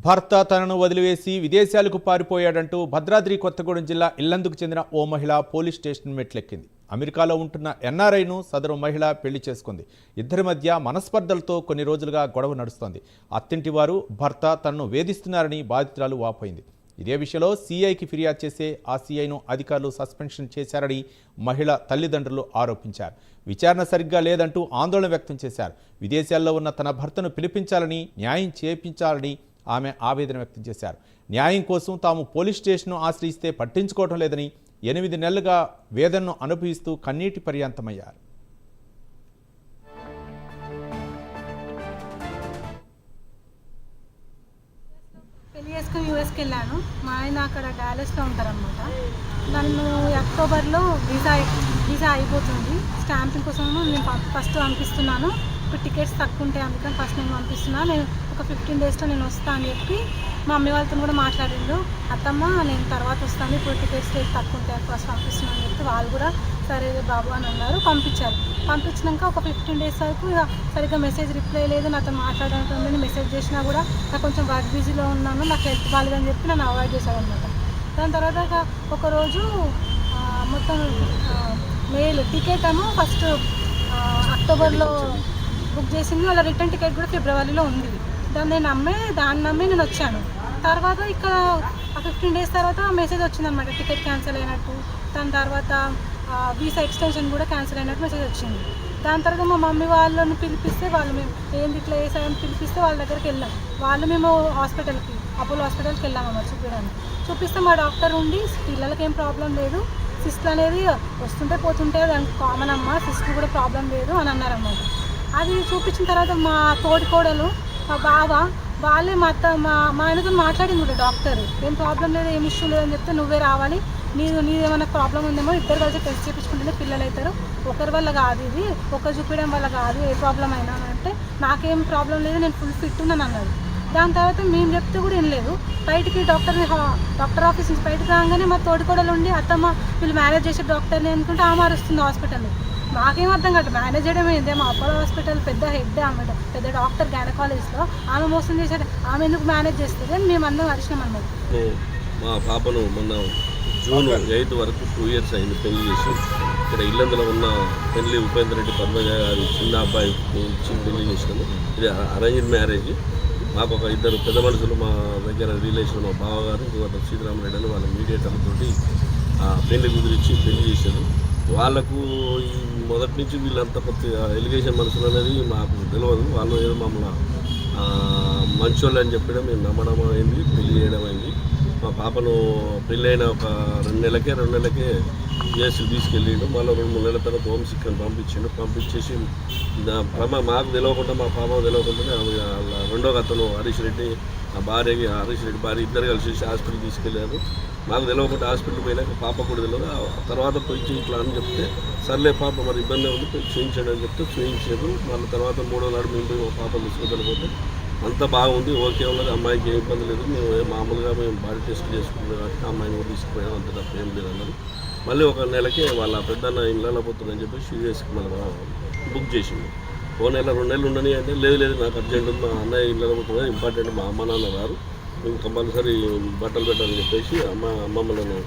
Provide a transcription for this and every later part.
భర్త తనను వదిలివేసి విదేశాలకు పారిపోయాడంటూ భద్రాద్రి కొత్తగూడెం జిల్లా ఇల్లందుకు చెందిన ఓ మహిళ పోలీస్ స్టేషన్ మెట్లెక్కింది. అమెరికాలో ఉంటున్న ఎన్ఆర్ఐను సదరు మహిళ పెళ్లి చేసుకుంది. ఇద్దరి మధ్య మనస్పర్ధలతో కొన్ని రోజులుగా గొడవ నడుస్తోంది. అత్తింటి వారు భర్త తనను వేధిస్తున్నారని బాధితురాలు వాపోయింది. ఇదే విషయంలో సీఐకి ఫిర్యాదు చేసే ఆ సీఐను అధికారులు సస్పెన్షన్ చేశారని మహిళ తల్లిదండ్రులు ఆరోపించారు. విచారణ సరిగ్గా లేదంటూ ఆందోళన వ్యక్తం చేశారు. విదేశాల్లో ఉన్న తన భర్తను పిలిపించాలని, న్యాయం చేయించాలని ఆమె ఆవేదన వ్యక్తం చేశారు. న్యాయం కోసం తాము పోలీస్ స్టేషన్ను ఆశ్రయిస్తే పట్టించుకోవడం లేదని 8 నెలలుగా వేదనను అనుభవిస్తూ కన్నీటి పర్యంతమయ్యారు. పెళ్లి చేసుకుని యూఎస్కి వెళ్ళాను. మా ఆయన అక్కడ డాలస్లో ఉంటారనమాట. నన్ను అక్టోబర్లో వీసా అయిపోతుంది. స్టాంపింగ్ కోసం నేను ఫస్ట్ పంపిస్తున్నాను. ఇప్పుడు టికెట్స్ తక్కువ ఉంటాయి, అందుకని ఫస్ట్ నేను పంపిస్తున్నాను. నేను ఒక 15 డేస్లో నేను వస్తాను అని చెప్పి మా మమ్మీ వాళ్ళతో కూడా మాట్లాడిండు. అత్తమ్మ నేను తర్వాత వస్తాను, ఇప్పుడు టికెట్స్ తక్కువ ఉంటాయి, ఫస్ట్ పంపిస్తున్నాను అని చెప్తే వాళ్ళు కూడా సరే బాబు అని అన్నారు. పంపించినాక ఒక 15 డేస్ వరకు ఇక సరిగ్గా మెసేజ్ రిప్లై లేదు. నాతో మాట్లాడడానికి మెసేజ్ చేసినా కూడా నాకు కొంచెం వర్క్ బిజీలో ఉన్నాను, నాకు హెల్త్ బాగాలేదని చెప్పి నన్ను అవాయిడ్ చేశాడు అనమాట. దాని తర్వాత ఒకరోజు మొత్తం మెయిల్ టికెట్ ఏమో ఫస్ట్ అక్టోబర్లో బుక్ చేసింది, వాళ్ళ రిటర్న్ టికెట్ కూడా ఫిబ్రవరిలో ఉంది. దాన్ని నమ్మి నేను వచ్చాను. తర్వాత ఇక్కడ 15 డేస్ తర్వాత మెసేజ్ వచ్చిందనమాట, టికెట్ క్యాన్సిల్ అయినట్టు. దాని తర్వాత వీసా ఎక్స్టెన్షన్ కూడా క్యాన్సిల్ అయినట్టు మెసేజ్ వచ్చింది. దాని తర్వాత మా మమ్మీ వాళ్ళని పిలిపిస్తే వాళ్ళు మేము ఏంది ఇట్లా వేసామని పిలిపిస్తే వాళ్ళ దగ్గరికి వెళ్ళాం. మేము హాస్పిటల్కి అపోలో హాస్పిటల్కి వెళ్ళామన్నమాట చూపిస్తే మా డాక్టర్ ఉండి పిల్లలకి ఏం ప్రాబ్లం లేదు, సిస్ట్లు అనేది వస్తుంటే పోతుంటే దానికి కామన్ అమ్మ, సిస్ట్లు కూడా ప్రాబ్లం లేదు అని అన్నారన్నమాట. అది చూపించిన తర్వాత మా తోడికోడలు మా బావ వాళ్ళే మా ఆయనతో మాట్లాడింది కూడా డాక్టర్, ఏం ప్రాబ్లం లేదు, ఏం ఇష్యూ లేదని చెప్తే నువ్వే రావాలి, నీదేమైనా ప్రాబ్లం ఉందేమో ఇద్దరు కలిసి టెస్ట్ చేయించుకుంటేనే పిల్లలు అవుతారు, ఒకరి వల్ల కాదు, ఇది ఒకరు చూపించడం వల్ల కాదు, ఏ ప్రాబ్లం అయినా అంటే నాకేం ప్రాబ్లం లేదు, నేను ఫుల్ ఫిట్ ఉన్నాను అన్నాడు. దాని తర్వాత మేము చెప్తే కూడా ఏం లేదు. బయటికి డాక్టర్ ఆఫీస్ నుంచి బయటకు రాగానే మా తోడికోడలు ఉండి అత్తమ్మ వీళ్ళు మేనేజ్ చేసే డాక్టర్ని అనుకుంటే ఆమె అరుస్తుంది హాస్పిటల్. మాకేం అర్థం కాదు, మేనేజ్ చేయడం ఏంటి, మా అపోలో హాస్పిటల్ పెద్ద హెడ్ ఆమె, పెద్ద డాక్టర్ గైనకాలజిస్ట్లో, ఆమె మోసం చేసేది, ఆమె ఎందుకు మేనేజ్ చేస్తుంది అని మేము అందరం అరిచినాం అన్నమాట. మా పాపను మొన్న జూన్ 8 వరకు 2 ఇయర్స్ అయింది పెళ్లి చేసి. ఇక్కడ ఇల్లందులో ఉన్న పెళ్లి ఉపేంద్ర రెడ్డి పద్మజ గారి చిన్న అబ్బాయి ఇచ్చి పెళ్లి చేసినాము. ఇది అరేంజ్డ్ మ్యారేజ్. మాకు ఒక ఇద్దరు పెద్ద మనుషులు మా దగ్గర రిలేషన్, మా బావగారు ఇంకొక సీతారామరెడ్డి అని వాళ్ళ మీడియేటర్లతోటి పెళ్లి కుదిరించి పెళ్లి చేశారు. వాళ్ళకు ఈ మొదటి నుంచి వీళ్ళంతా కొద్దిగా ఎలిగేషన్ మనుషులు అనేది మాకు తెలియదు. వాళ్ళు ఏదో మమ్మల్ని మంచోళ్ళు అని చెప్పడం మేము నమ్మడం అయింది, పెళ్లి చేయడం అయింది. మా పాపను పెళ్ళి అయిన ఒక 2 నెలలకే యూఎస్కి తీసుకెళ్ళిండు. మళ్ళీ 2-3 నెలల తర్వాత హోమ్ సిక్ అని పంపించేసి మాకు తెలియకుండా, మా పాపకు తెలియకుండానే రెండో అతను హరీష్ రెడ్డి భార్య ఇద్దరు కలిసి హాస్పిటల్ తీసుకెళ్ళారు. మాకు తెలియకుండా హాస్పిటల్ పోయినాక పాప కూడా తెలియదు. తర్వాత పోయి ఇట్లా అని చెప్తే సర్లే పాప మరి ఇబ్బంది ఉంది పోయి చూయించాడు అని చెప్తే చూయించారు. మళ్ళీ తర్వాత 3వ నాడు మేము పోయి మా పాపను తీసుకెళ్ళిపోతే అంతా బాగుంది, ఓకే ఉన్నది, అమ్మాయికి ఏ ఇబ్బంది లేదు, మామూలుగా మేము బాడీ టెస్ట్ చేసుకున్నాం కాబట్టి అమ్మాయిని కూడా తీసుకుపోయాం, అంత తప్ప ఏం లేదన్నారు. మళ్ళీ 1 నెలకే వాళ్ళ పెద్దన్న ఇళ్ళలో పోతుందని చెప్పేసి యూఎస్కి మళ్ళీ బుక్ చేసింది. 1 నెల 2 నెలలు ఉండని అంటే లేదు నాకు అర్జెంట్ ఉంది, మా అన్నయ్య ఇళ్ళలో పోతుంది, ఇంపార్టెంట్, మా అమ్మ నాన్న రారు, మేము కంపల్సరీ బట్టలు పెట్టాలని చెప్పేసి అమ్మమ్మలను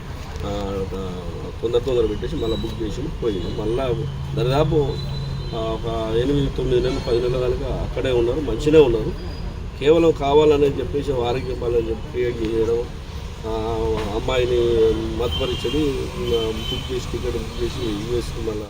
తొందర పెట్టేసి మళ్ళీ బుక్ చేసి పోయింది. మళ్ళీ దాదాపు ఒక 8-9 నెలలు 10 నెలల కనుక అక్కడే ఉన్నారు, మంచిగా ఉన్నారు. కేవలం కావాలని చెప్పేసి వారికి వాళ్ళని క్రియేట్ చేయడం, అమ్మాయిని మతపరిచని టికెట్ బుక్ చేసి యూఎస్కి మళ్ళీ